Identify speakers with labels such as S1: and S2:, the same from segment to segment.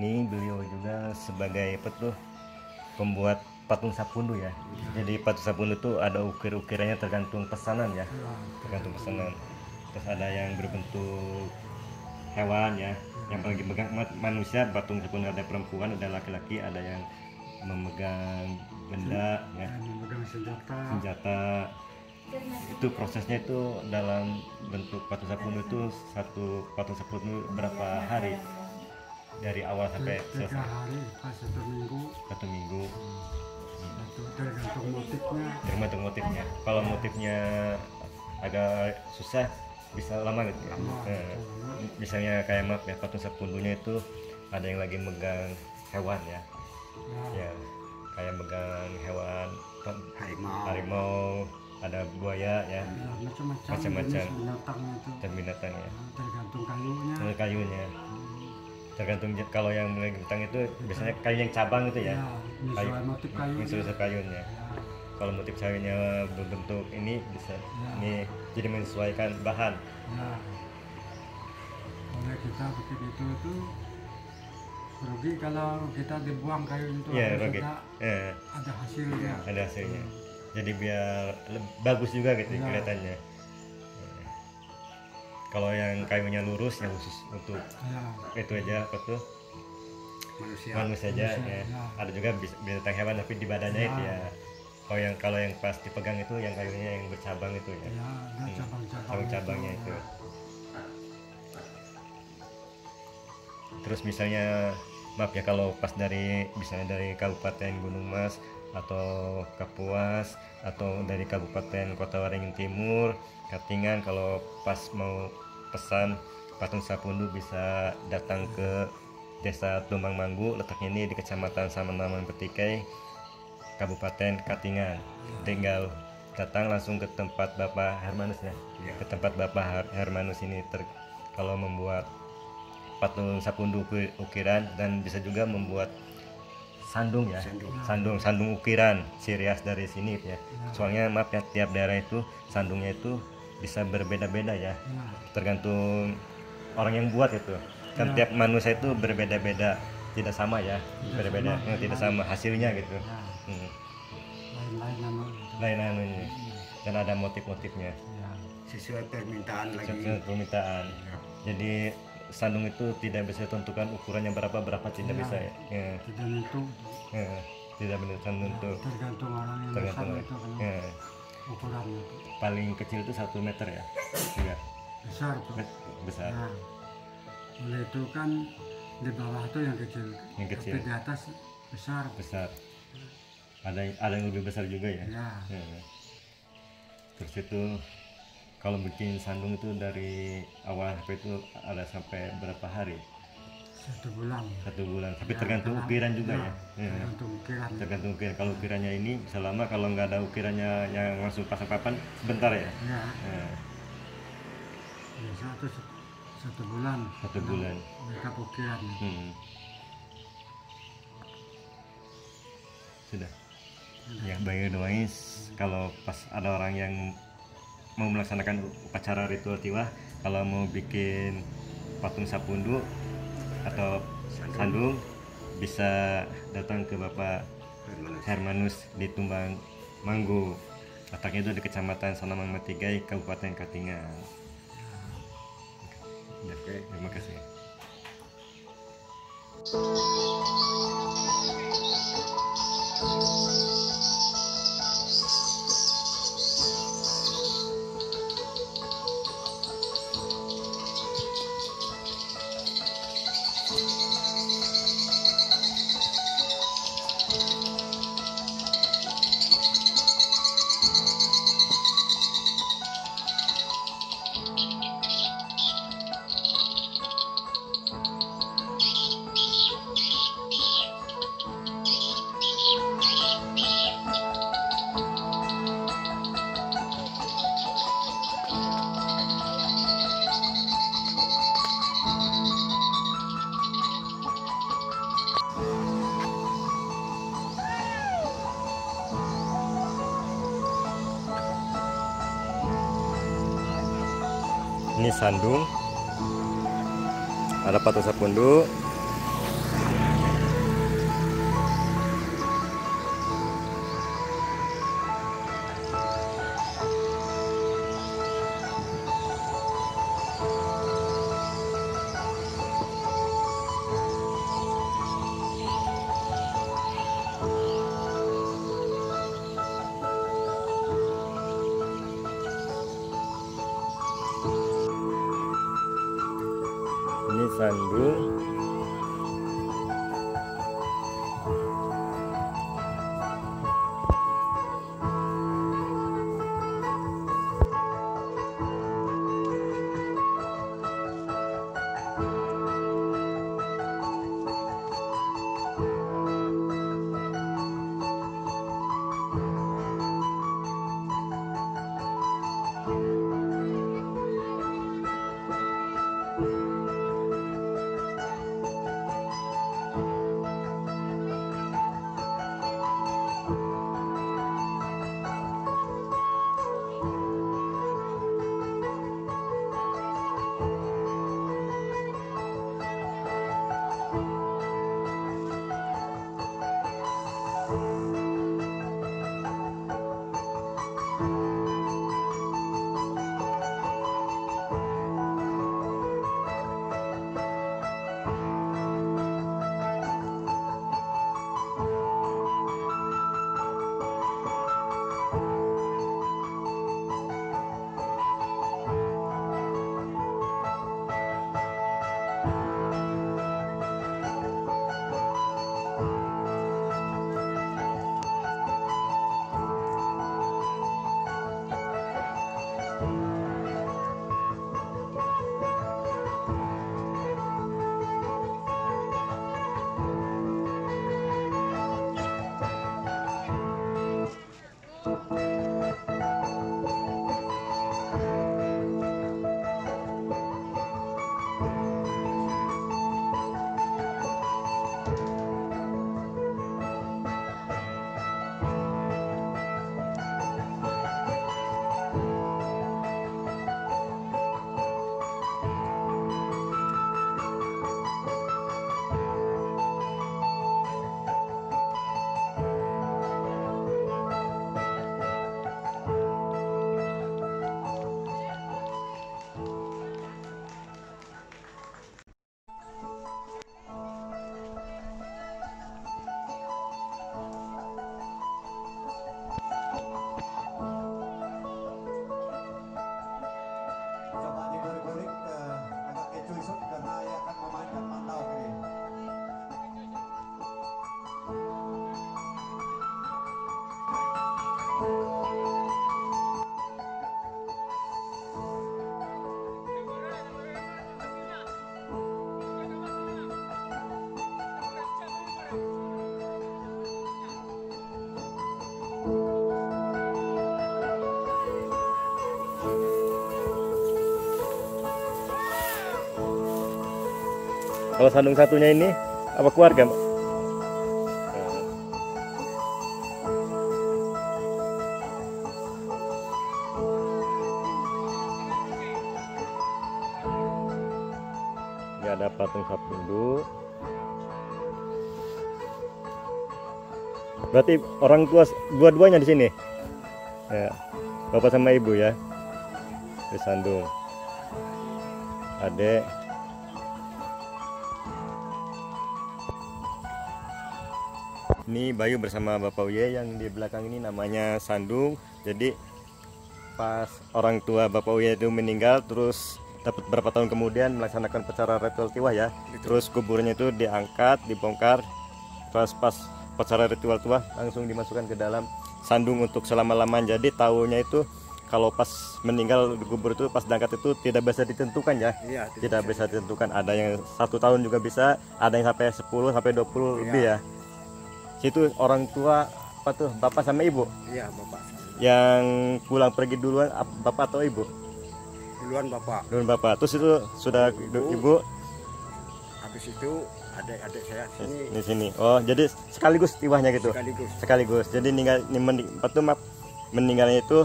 S1: ini beliau juga sebagai apa tuh pembuat patung sapundu ya. Jadi patung sapundu itu ada ukir-ukirannya tergantung pesanan ya, tergantung pesanan. Terus ada yang berbentuk hewan ya, yang lagi megang manusia, patung sapundu ada perempuan, ada laki-laki, ada yang memegang benda ya,
S2: memegang
S1: senjata. Itu prosesnya itu dalam bentuk patung sapundu itu satu patung sapundu berapa hari dari awal sampai
S2: 3
S1: selesai?
S2: hari, pas 1 minggu.
S1: 1 minggu.
S2: Tergantung
S1: Motifnya. Kalau motifnya agak susah bisa lama gitu ya. Misalnya kayak maaf ya, patung sapundunya itu ada yang lagi megang hewan ya. Ya, kayak megang hewan harimau, ada buaya ya, macam-macam binatangnya.
S2: Tergantung
S1: Kayunya. Tergantung kalau yang bintang itu biasanya kayu yang cabang itu ya, motif kayunya. Kalau motif kayunya berbentuk ini bisa ini jadi menyesuaikan bahan.
S2: Oleh kita bikin itu rugi kalau kita dibuang kayu itu,
S1: rugi.
S2: Ada hasilnya.
S1: Jadi biar bagus juga gitu kelihatannya. Kalau yang kayunya lurus yang khusus untuk itu aja apa tuh manusia aja ya. Ada juga binatang hewan tapi di badannya itu ya. Kalau yang pas dipegang itu yang kayunya yang bercabang itu ya. Cabang-cabangnya itu. Terus misalnya maaf ya, kalau pas misalnya dari Kabupaten Gunung Mas atau Kapuas atau dari Kabupaten Kota Waringin Timur, Katingan, kalau pas mau pesan patung sapundu bisa datang ke Desa Tumbang Manggu, letaknya ini di Kecamatan Samanamang Petikai, Kabupaten Katingan. Tinggal datang langsung ke tempat Bapak Hermanus ya. Ke tempat Bapak Hermanus ini kalau membuat patung sapundu ukiran, dan bisa juga membuat sandung ya, sandung ukiran ciri khas dari sini ya. Soalnya maaf ya, tiap daerah itu sandungnya itu bisa berbeda-beda ya, tergantung orang yang buat itu kan. Tiap manusia itu berbeda-beda, tidak sama ya, berbeda, tidak sama hasilnya gitu. Lain anunya, dan ada motif-motifnya
S3: sesuai permintaan lagi.
S1: Jadi sandung itu tidak bisa ditentukan ukurannya berapa tidak bisa ya. Tidak menentukan untuk
S2: tergantung orang yang itu kan. Ukurannya
S1: paling kecil itu 1 meter ya, enggak besar.
S2: Oleh itu kan di bawah itu yang kecil, tapi di atas besar. Ada
S1: yang lebih besar juga ya. Terus itu kalau bikin sandung itu dari awal sampai itu ada sampai berapa hari?
S2: 1 bulan.
S1: Tapi tergantung ukiran juga ya. Tergantung ukiran. Kalau ukirannya ini bisa lama, kalau nggak ada ukirannya yang langsung pasang papan sebentar ya.
S2: Biasa itu 1 bulan.
S1: 1 bulan.
S2: Mereka ukiran.
S1: Sudah. Ya, bagi doain kalau pas ada orang yang mau melaksanakan upacara ritual tiwah, kalau mau bikin patung sapundu atau sandung, bisa datang ke Bapak Hermanus di Tumbang Manggu. Letaknya itu di Kecamatan Sanamang Petikai, Kabupaten Katingan. Oke, terima kasih. Ini sandung, ada patung sapundu, Ini sandung. Kalau sandung satunya ini apa keluarga, Mbak? Ini ada patung Sapindu. Berarti orang tua dua-duanya di sini. Ya. Bapak sama ibu ya. Di sandung. Adek. Ini Bayu bersama Bapak Uye, yang di belakang ini namanya Sandung. Jadi pas orang tua Bapak Uye itu meninggal, terus dapat berapa tahun kemudian melaksanakan upacara ritual tiwah ya. Terus kuburnya itu diangkat, dibongkar. Terus pas upacara ritual tiwah langsung dimasukkan ke dalam sandung untuk selama-lamanya. Jadi tahunya itu kalau pas meninggal di kubur itu pas diangkat itu tidak bisa ditentukan ya.
S3: Iya,
S1: tidak bisa ditentukan. Ada yang 1 tahun juga bisa, ada yang sampai 10 sampai 20 lebih ya. Itu orang tua apa tuh, bapak sama ibu?
S3: Iya, bapak.
S1: Yang pulang pergi duluan bapak atau ibu?
S3: Duluan bapak.
S1: Duluan bapak. Terus itu sudah ibu.
S3: Habis itu adik-adik saya sini.
S1: Di sini. Oh, jadi sekaligus tiwahnya gitu. Sekaligus. Jadi meninggalnya itu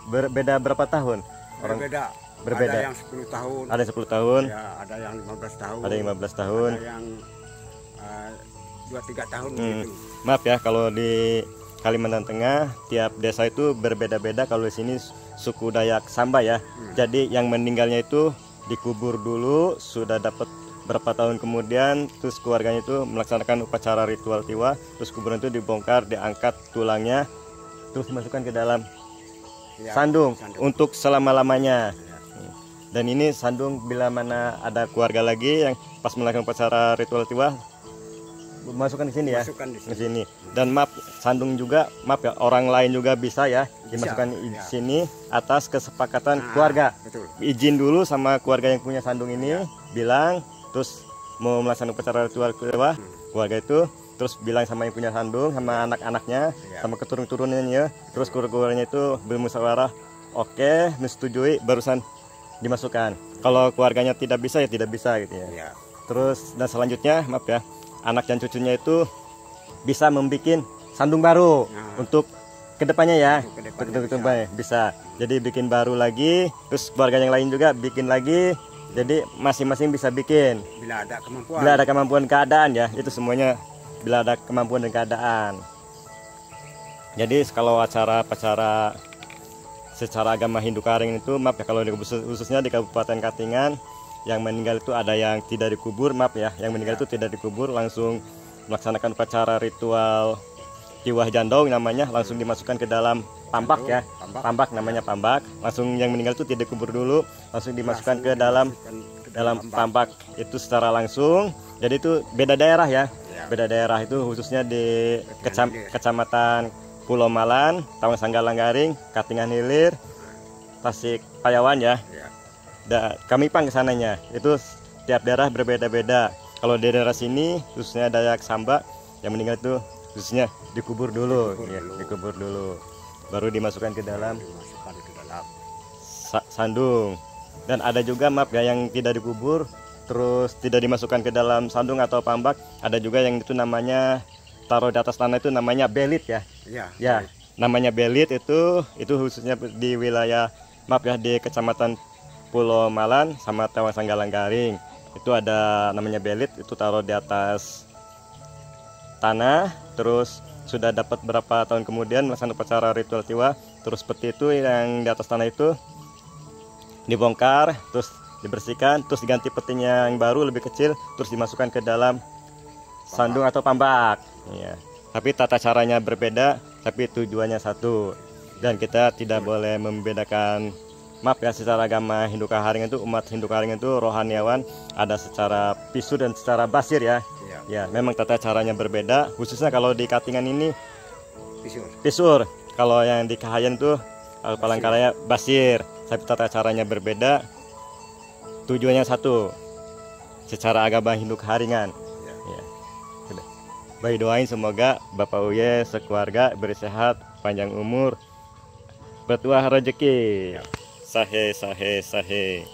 S1: berbeda berapa tahun? Berbeda.
S3: Ada yang 10 tahun.
S1: Ada 10 tahun.
S3: Ya, ada yang 15 tahun.
S1: Ada yang 15 tahun.
S3: Ada yang 2-3 tahun gitu.
S1: Maaf ya, kalau di Kalimantan Tengah tiap desa itu berbeda-beda. Kalau di sini suku Dayak Samba ya. Jadi yang meninggalnya itu dikubur dulu, sudah dapat berapa tahun kemudian terus keluarganya itu melaksanakan upacara ritual tiwah, terus kuburan itu dibongkar, diangkat tulangnya, terus dimasukkan ke dalam sandung untuk selama-lamanya. Dan ini sandung bila mana ada keluarga lagi yang pas melakukan upacara ritual tiwa masukkan di sini ya,
S3: Masukkan di
S1: di sini. Dan maaf sandung juga, maaf ya, orang lain juga bisa ya dimasukkan di sini atas kesepakatan keluarga.
S3: Betul.
S1: Izin dulu sama keluarga yang punya sandung ini, bilang terus mau melaksanakan upacara ritual tiwa, keluarga itu terus bilang sama yang punya sandung, sama anak-anaknya, sama keturun-turunannya, terus keluarganya itu bermusyawarah, oke, menyetujui, barusan dimasukkan. Kalau keluarganya tidak bisa ya tidak bisa gitu ya. Terus dan selanjutnya maaf ya, anak dan cucunya itu bisa membuat sandung baru untuk kedepannya ya, untuk kedepannya bisa. Jadi bikin baru lagi, terus keluarga yang lain juga bikin lagi. Jadi masing-masing bisa bikin.
S3: Bila ada kemampuan.
S1: Bila ada kemampuan keadaan ya, itu semuanya bila ada kemampuan dan keadaan. Jadi kalau acara secara agama Hindu Karing itu, maaf ya, kalau khususnya di Kabupaten Katingan, yang meninggal itu ada yang tidak dikubur, maaf ya, yang meninggal itu tidak dikubur, langsung melaksanakan upacara ritual Tiwah Jandau namanya, langsung dimasukkan ke dalam pambak ya, pambak namanya pambak, langsung yang meninggal itu tidak dikubur dulu, langsung dimasukkan ke dalam pambak itu secara langsung. Jadi itu beda daerah ya, beda daerah itu khususnya di Kecamatan Pulau Malan, Tawang Sanggalang Garing, Katingan Hilir, Tasik Payawan ya. Kami pang kesananya itu tiap daerah berbeda-beda. Kalau di daerah sini khususnya Dayak Samba yang meninggal itu khususnya dikubur dulu, dikubur dulu, baru dimasukkan ke dalam sandung. Dan ada juga maaf ya yang tidak dikubur, terus tidak dimasukkan ke dalam sandung atau pambak. Ada juga yang itu namanya taruh di atas tanah, itu namanya belit ya. Ya, namanya belit itu khususnya di wilayah maaf ya di Kecamatan Pulau Malan sama Tawang Sanggalang Garing. Itu ada namanya belit, itu taruh di atas tanah, terus sudah dapat berapa tahun kemudian melaksanakan upacara ritual tiwa, terus peti itu yang di atas tanah itu dibongkar, terus dibersihkan, terus diganti petinya yang baru lebih kecil, terus dimasukkan ke dalam sandung atau pambak ya. Tapi tata caranya berbeda, tapi tujuannya satu. Dan kita tidak boleh membedakan, maaf ya, secara agama Hindu Karing itu, umat Hindu Karing itu rohaniawan, ada secara pisu dan secara basir ya. Ya, memang tata caranya berbeda, khususnya kalau di Katingan ini pisur. Kalau yang di Kahayan tuh Palangkaraya basir, tapi tata caranya berbeda. Tujuannya satu, secara agama Hindu Karingan. Ya. Baik, doain semoga Bapak Uye sekeluarga bersehat, panjang umur, bertuah rezeki. Sahe sahe sahe.